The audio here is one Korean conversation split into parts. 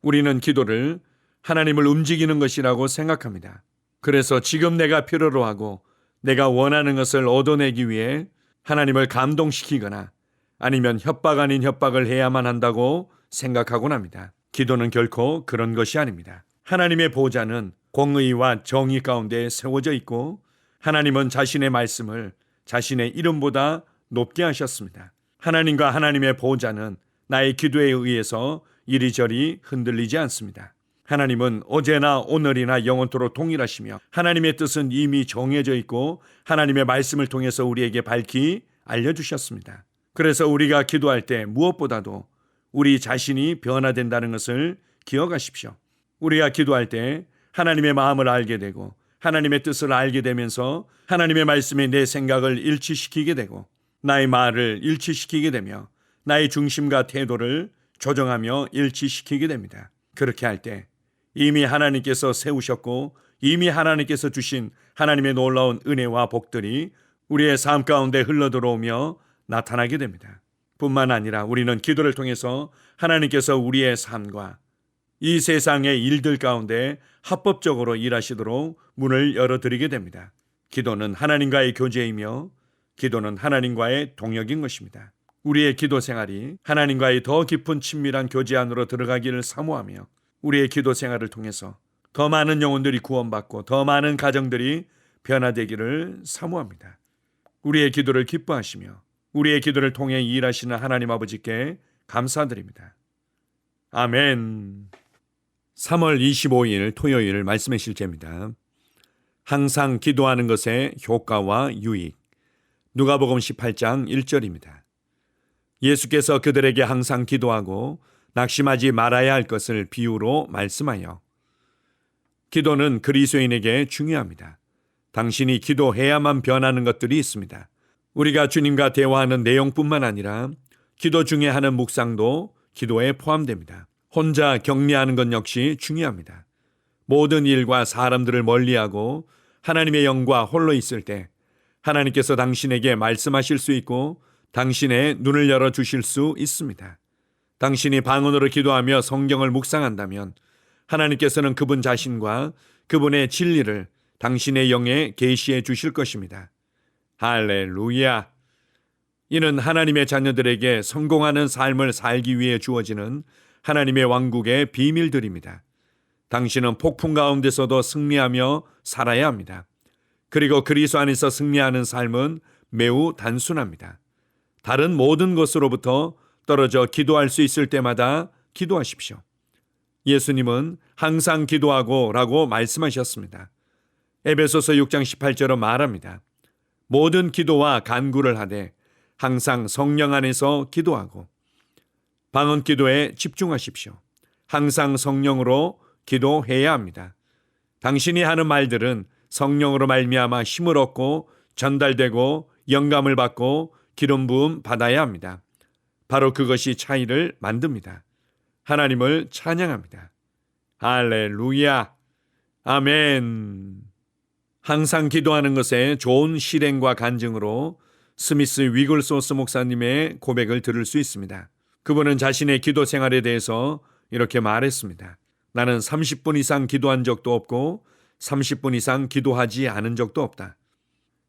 우리는 기도를 하나님을 움직이는 것이라고 생각합니다. 그래서 지금 내가 필요로 하고 내가 원하는 것을 얻어내기 위해 하나님을 감동시키거나 아니면 협박 아닌 협박을 해야만 한다고 생각하곤 합니다. 기도는 결코 그런 것이 아닙니다. 하나님의 보좌는 공의와 정의 가운데 세워져 있고 하나님은 자신의 말씀을 자신의 이름보다 높게 하셨습니다. 하나님과 하나님의 보좌는 나의 기도에 의해서 이리저리 흔들리지 않습니다. 하나님은 어제나 오늘이나 영원토록 동일하시며 하나님의 뜻은 이미 정해져 있고 하나님의 말씀을 통해서 우리에게 밝히 알려주셨습니다. 그래서 우리가 기도할 때 무엇보다도 우리 자신이 변화된다는 것을 기억하십시오. 우리가 기도할 때 하나님의 마음을 알게 되고 하나님의 뜻을 알게 되면서 하나님의 말씀에 내 생각을 일치시키게 되고 나의 말을 일치시키게 되며 나의 중심과 태도를 조정하며 일치시키게 됩니다. 그렇게 할 때 이미 하나님께서 세우셨고 이미 하나님께서 주신 하나님의 놀라운 은혜와 복들이 우리의 삶 가운데 흘러들어오며 나타나게 됩니다. 뿐만 아니라 우리는 기도를 통해서 하나님께서 우리의 삶과 이 세상의 일들 가운데 합법적으로 일하시도록 문을 열어드리게 됩니다. 기도는 하나님과의 교제이며 기도는 하나님과의 동역인 것입니다. 우리의 기도 생활이 하나님과의 더 깊은 친밀한 교제 안으로 들어가기를 사모하며 우리의 기도 생활을 통해서 더 많은 영혼들이 구원받고 더 많은 가정들이 변화되기를 사모합니다. 우리의 기도를 기뻐하시며 우리의 기도를 통해 일하시는 하나님 아버지께 감사드립니다. 아멘. 3월 25일 토요일 말씀의 실제입니다. 항상 기도하는 것의 효과와 유익. 누가복음 18장 1절입니다. 예수께서 그들에게 항상 기도하고 낙심하지 말아야 할 것을 비유로 말씀하여 기도는 그리스도인에게 중요합니다. 당신이 기도해야만 변하는 것들이 있습니다. 우리가 주님과 대화하는 내용뿐만 아니라 기도 중에 하는 묵상도 기도에 포함됩니다. 혼자 격리하는 것 역시 중요합니다. 모든 일과 사람들을 멀리하고 하나님의 영과 홀로 있을 때 하나님께서 당신에게 말씀하실 수 있고 당신의 눈을 열어주실 수 있습니다. 당신이 방언으로 기도하며 성경을 묵상한다면 하나님께서는 그분 자신과 그분의 진리를 당신의 영에 계시해 주실 것입니다. 할렐루야! 이는 하나님의 자녀들에게 성공하는 삶을 살기 위해 주어지는 하나님의 왕국의 비밀들입니다. 당신은 폭풍 가운데서도 승리하며 살아야 합니다. 그리고 그리스도 안에서 승리하는 삶은 매우 단순합니다. 다른 모든 것으로부터 떨어져 기도할 수 있을 때마다 기도하십시오. 예수님은 항상 기도하고 라고 말씀하셨습니다. 에베소서 6장 18절은 말합니다. 모든 기도와 간구를 하되 항상 성령 안에서 기도하고 방언 기도에 집중하십시오. 항상 성령으로 기도해야 합니다. 당신이 하는 말들은 성령으로 말미암아 힘을 얻고 전달되고 영감을 받고 기름 부음 받아야 합니다. 바로 그것이 차이를 만듭니다. 하나님을 찬양합니다. 할렐루야! 아멘! 항상 기도하는 것에 좋은 실행과 간증으로 스미스 위글소스 목사님의 고백을 들을 수 있습니다. 그분은 자신의 기도 생활에 대해서 이렇게 말했습니다. 나는 30분 이상 기도한 적도 없고 30분 이상 기도하지 않은 적도 없다.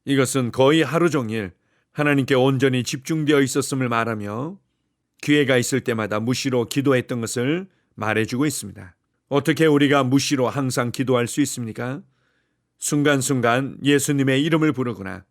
이것은 거의 하루 종일 하나님께 온전히 집중되어 있었음을 말하며 기회가 있을 때마다 무시로 기도했던 것을 말해주고 있습니다. 어떻게 우리가 무시로 항상 기도할 수 있습니까? 순간순간 예수님의 이름을 부르거나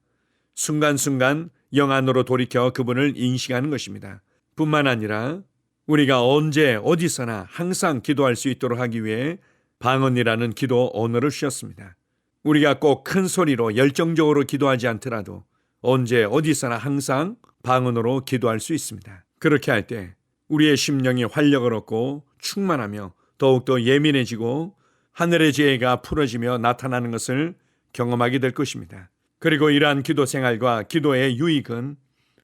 순간순간 영 안으로 돌이켜 그분을 인식하는 것입니다. 뿐만 아니라 우리가 언제 어디서나 항상 기도할 수 있도록 하기 위해 방언이라는 기도 언어를 주셨습니다. 우리가 꼭 큰 소리로 열정적으로 기도하지 않더라도 언제 어디서나 항상 방언으로 기도할 수 있습니다. 그렇게 할 때 우리의 심령이 활력을 얻고 충만하며 더욱더 예민해지고 하늘의 지혜가 풀어지며 나타나는 것을 경험하게 될 것입니다. 그리고 이러한 기도 생활과 기도의 유익은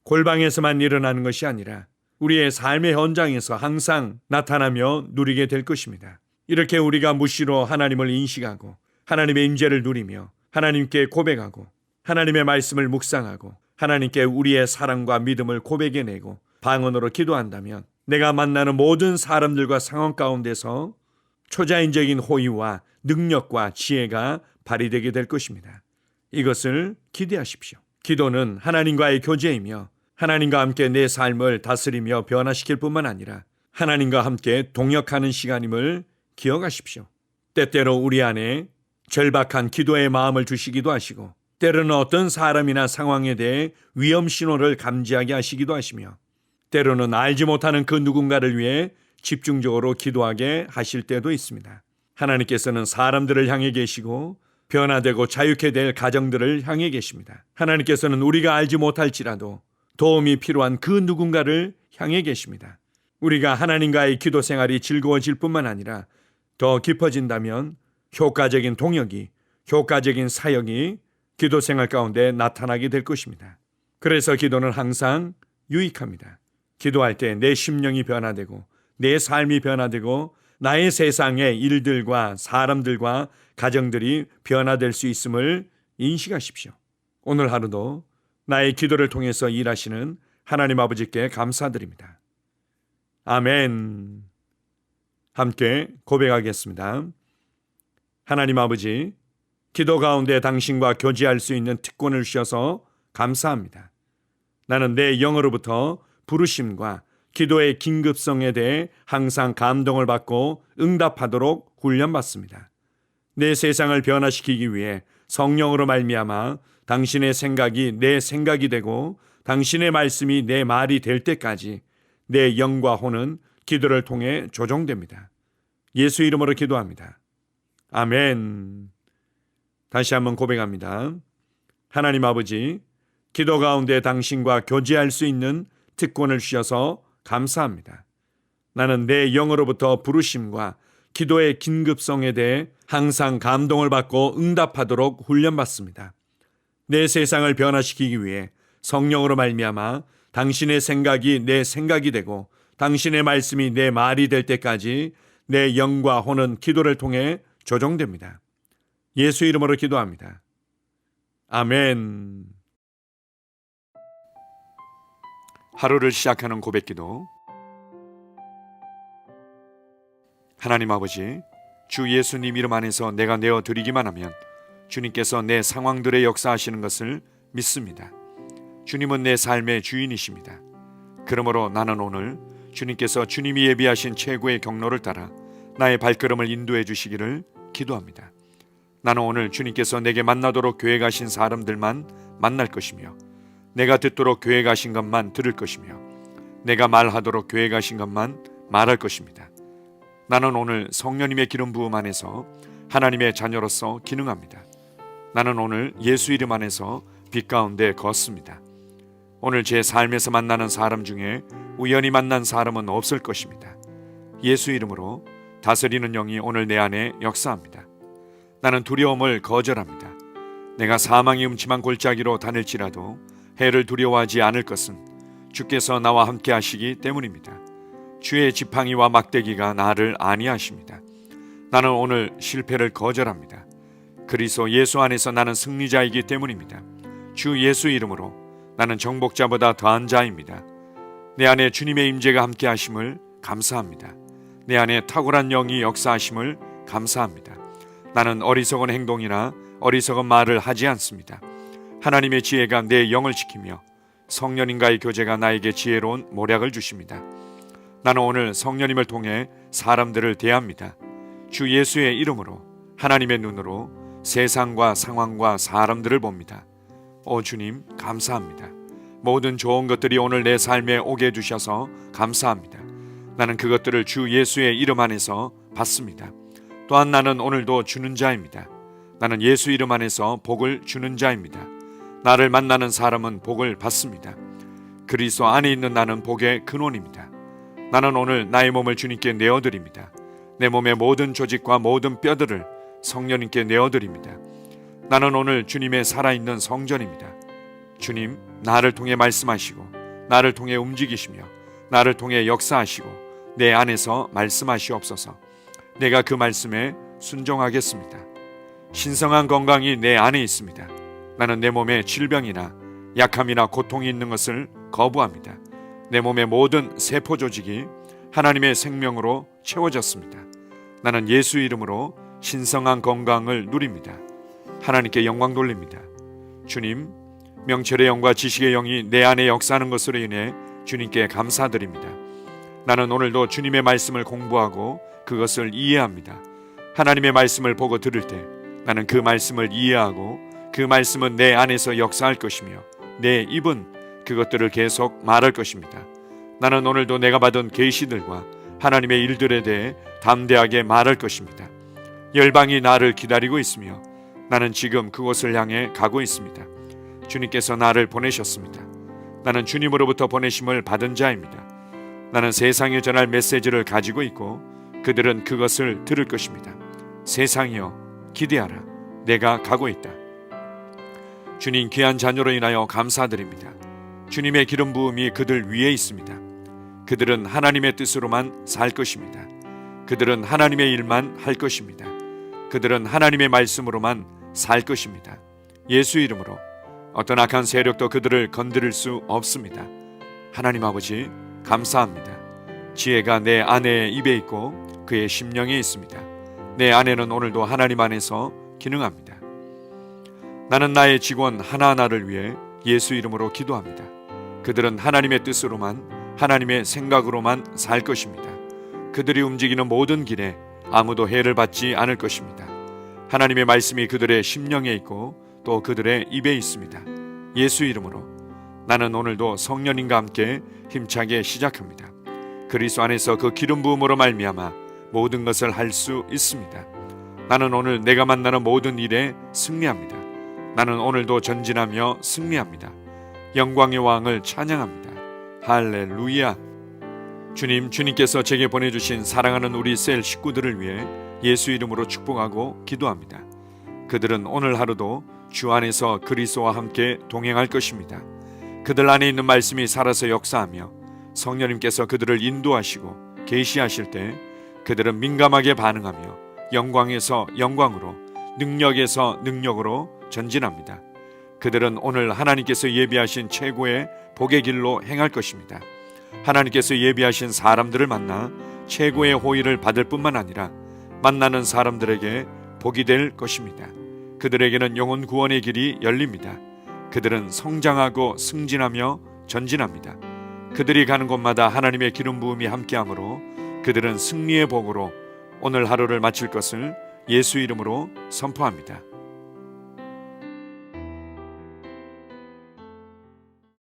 골방에서만 일어나는 것이 아니라 우리의 삶의 현장에서 항상 나타나며 누리게 될 것입니다. 이렇게 우리가 무시로 하나님을 인식하고 하나님의 임재를 누리며 하나님께 고백하고 하나님의 말씀을 묵상하고 하나님께 우리의 사랑과 믿음을 고백해내고 방언으로 기도한다면 내가 만나는 모든 사람들과 상황 가운데서 초자연적인 호의와 능력과 지혜가 발휘되게 될 것입니다. 이것을 기대하십시오. 기도는 하나님과의 교제이며 하나님과 함께 내 삶을 다스리며 변화시킬 뿐만 아니라 하나님과 함께 동역하는 시간임을 기억하십시오. 때때로 우리 안에 절박한 기도의 마음을 주시기도 하시고 때로는 어떤 사람이나 상황에 대해 위험 신호를 감지하게 하시기도 하시며 때로는 알지 못하는 그 누군가를 위해 집중적으로 기도하게 하실 때도 있습니다. 하나님께서는 사람들을 향해 계시고 변화되고 자유케 될 가정들을 향해 계십니다. 하나님께서는 우리가 알지 못할지라도 도움이 필요한 그 누군가를 향해 계십니다. 우리가 하나님과의 기도 생활이 즐거워질 뿐만 아니라 더 깊어진다면 효과적인 동역이, 효과적인 사역이 기도 생활 가운데 나타나게 될 것입니다. 그래서 기도는 항상 유익합니다. 기도할 때 내 심령이 변화되고 내 삶이 변화되고 나의 세상의 일들과 사람들과 가정들이 변화될 수 있음을 인식하십시오. 오늘 하루도 나의 기도를 통해서 일하시는 하나님 아버지께 감사드립니다. 아멘. 함께 고백하겠습니다. 하나님 아버지, 기도 가운데 당신과 교제할 수 있는 특권을 주셔서 감사합니다. 나는 내 영으로부터 부르심과 기도의 긴급성에 대해 항상 감동을 받고 응답하도록 훈련받습니다. 내 세상을 변화시키기 위해 성령으로 말미암아 당신의 생각이 내 생각이 되고 당신의 말씀이 내 말이 될 때까지 내 영과 혼은 기도를 통해 조종됩니다. 예수 이름으로 기도합니다. 아멘. 다시 한번 고백합니다. 하나님 아버지, 기도 가운데 당신과 교제할 수 있는 특권을 주셔서 감사합니다. 나는 내 영으로부터 부르심과 기도의 긴급성에 대해 항상 감동을 받고 응답하도록 훈련받습니다. 내 세상을 변화시키기 위해 성령으로 말미암아 당신의 생각이 내 생각이 되고 당신의 말씀이 내 말이 될 때까지 내 영과 혼은 기도를 통해 조종됩니다. 예수 이름으로 기도합니다. 아멘. 하루를 시작하는 고백기도. 하나님 아버지, 주 예수님 이름 안에서 내가 내어드리기만 하면 주님께서 내 상황들의 역사하시는 것을 믿습니다. 주님은 내 삶의 주인이십니다. 그러므로 나는 오늘 주님께서 주님이 예비하신 최고의 경로를 따라 나의 발걸음을 인도해 주시기를 기도합니다. 나는 오늘 주님께서 내게 만나도록 계획하신 사람들만 만날 것이며 내가 듣도록 계획하신 것만 들을 것이며 내가 말하도록 계획하신 것만 말할 것입니다. 나는 오늘 성령님의 기름 부음 안에서 하나님의 자녀로서 기능합니다. 나는 오늘 예수 이름 안에서 빛 가운데 걷습니다. 오늘 제 삶에서 만나는 사람 중에 우연히 만난 사람은 없을 것입니다. 예수 이름으로 다스리는 영이 오늘 내 안에 역사합니다. 나는 두려움을 거절합니다. 내가 사망의 음침한 골짜기로 다닐지라도 해를 두려워하지 않을 것은 주께서 나와 함께 하시기 때문입니다. 주의 지팡이와 막대기가 나를 안위하십니다. 나는 오늘 실패를 거절합니다. 그리스도 예수 안에서 나는 승리자이기 때문입니다. 주 예수 이름으로 나는 정복자보다 더한 자입니다. 내 안에 주님의 임재가 함께 하심을 감사합니다. 내 안에 탁월한 영이 역사하심을 감사합니다. 나는 어리석은 행동이나 어리석은 말을 하지 않습니다. 하나님의 지혜가 내 영을 지키며 성령님과의 교제가 나에게 지혜로운 모략을 주십니다. 나는 오늘 성령님을 통해 사람들을 대합니다. 주 예수의 이름으로 하나님의 눈으로 세상과 상황과 사람들을 봅니다. 오 주님, 감사합니다. 모든 좋은 것들이 오늘 내 삶에 오게 해주셔서 감사합니다. 나는 그것들을 주 예수의 이름 안에서 받습니다. 또한 나는 오늘도 주는 자입니다. 나는 예수 이름 안에서 복을 주는 자입니다. 나를 만나는 사람은 복을 받습니다. 그리스도 안에 있는 나는 복의 근원입니다. 나는 오늘 나의 몸을 주님께 내어드립니다. 내 몸의 모든 조직과 모든 뼈들을 성령님께 내어드립니다. 나는 오늘 주님의 살아있는 성전입니다. 주님, 나를 통해 말씀하시고 나를 통해 움직이시며 나를 통해 역사하시고 내 안에서 말씀하시옵소서. 내가 그 말씀에 순종하겠습니다. 신성한 건강이 내 안에 있습니다. 나는 내 몸에 질병이나 약함이나 고통이 있는 것을 거부합니다. 내 몸의 모든 세포 조직이 하나님의 생명으로 채워졌습니다. 나는 예수 이름으로 신성한 건강을 누립니다. 하나님께 영광 돌립니다. 주님, 명철의 영과 지식의 영이 내 안에 역사하는 것으로 인해 주님께 감사드립니다. 나는 오늘도 주님의 말씀을 공부하고 그것을 이해합니다. 하나님의 말씀을 보고 들을 때 나는 그 말씀을 이해하고 그 말씀은 내 안에서 역사할 것이며 내 입은 그것들을 계속 말할 것입니다. 나는 오늘도 내가 받은 계시들과 하나님의 일들에 대해 담대하게 말할 것입니다. 열방이 나를 기다리고 있으며 나는 지금 그곳을 향해 가고 있습니다. 주님께서 나를 보내셨습니다. 나는 주님으로부터 보내심을 받은 자입니다. 나는 세상에 전할 메시지를 가지고 있고 그들은 그것을 들을 것입니다. 세상이여 기대하라. 내가 가고 있다. 주님 귀한 자녀로 인하여 감사드립니다. 주님의 기름 부음이 그들 위에 있습니다. 그들은 하나님의 뜻으로만 살 것입니다. 그들은 하나님의 일만 할 것입니다. 그들은 하나님의 말씀으로만 살 것입니다. 예수 이름으로 어떤 악한 세력도 그들을 건드릴 수 없습니다. 하나님 아버지 감사합니다. 지혜가 내 아내의 입에 있고 그의 심령에 있습니다. 내 아내는 오늘도 하나님 안에서 기능합니다. 나는 나의 직원 하나하나를 위해 예수 이름으로 기도합니다. 그들은 하나님의 뜻으로만 하나님의 생각으로만 살 것입니다. 그들이 움직이는 모든 길에 아무도 해를 받지 않을 것입니다. 하나님의 말씀이 그들의 심령에 있고 또 그들의 입에 있습니다. 예수 이름으로 나는 오늘도 성령님과 함께 힘차게 시작합니다. 그리스도 안에서 그 기름 부음으로 말미암아 모든 것을 할 수 있습니다. 나는 오늘 내가 만나는 모든 일에 승리합니다. 나는 오늘도 전진하며 승리합니다. 영광의 왕을 찬양합니다. 할렐루야. 주님께서 제게 보내주신 사랑하는 우리 셀 식구들을 위해 예수 이름으로 축복하고 기도합니다. 그들은 오늘 하루도 주 안에서 그리스도와 함께 동행할 것입니다. 그들 안에 있는 말씀이 살아서 역사하며 성령님께서 그들을 인도하시고 계시하실 때 그들은 민감하게 반응하며 영광에서 영광으로 능력에서 능력으로 전진합니다. 그들은 오늘 하나님께서 예비하신 최고의 복의 길로 행할 것입니다. 하나님께서 예비하신 사람들을 만나 최고의 호의를 받을 뿐만 아니라 만나는 사람들에게 복이 될 것입니다. 그들에게는 영혼 구원의 길이 열립니다. 그들은 성장하고 승진하며 전진합니다. 그들이 가는 곳마다 하나님의 기름 부음이 함께하므로 그들은 승리의 복으로 오늘 하루를 마칠 것을 예수 이름으로 선포합니다.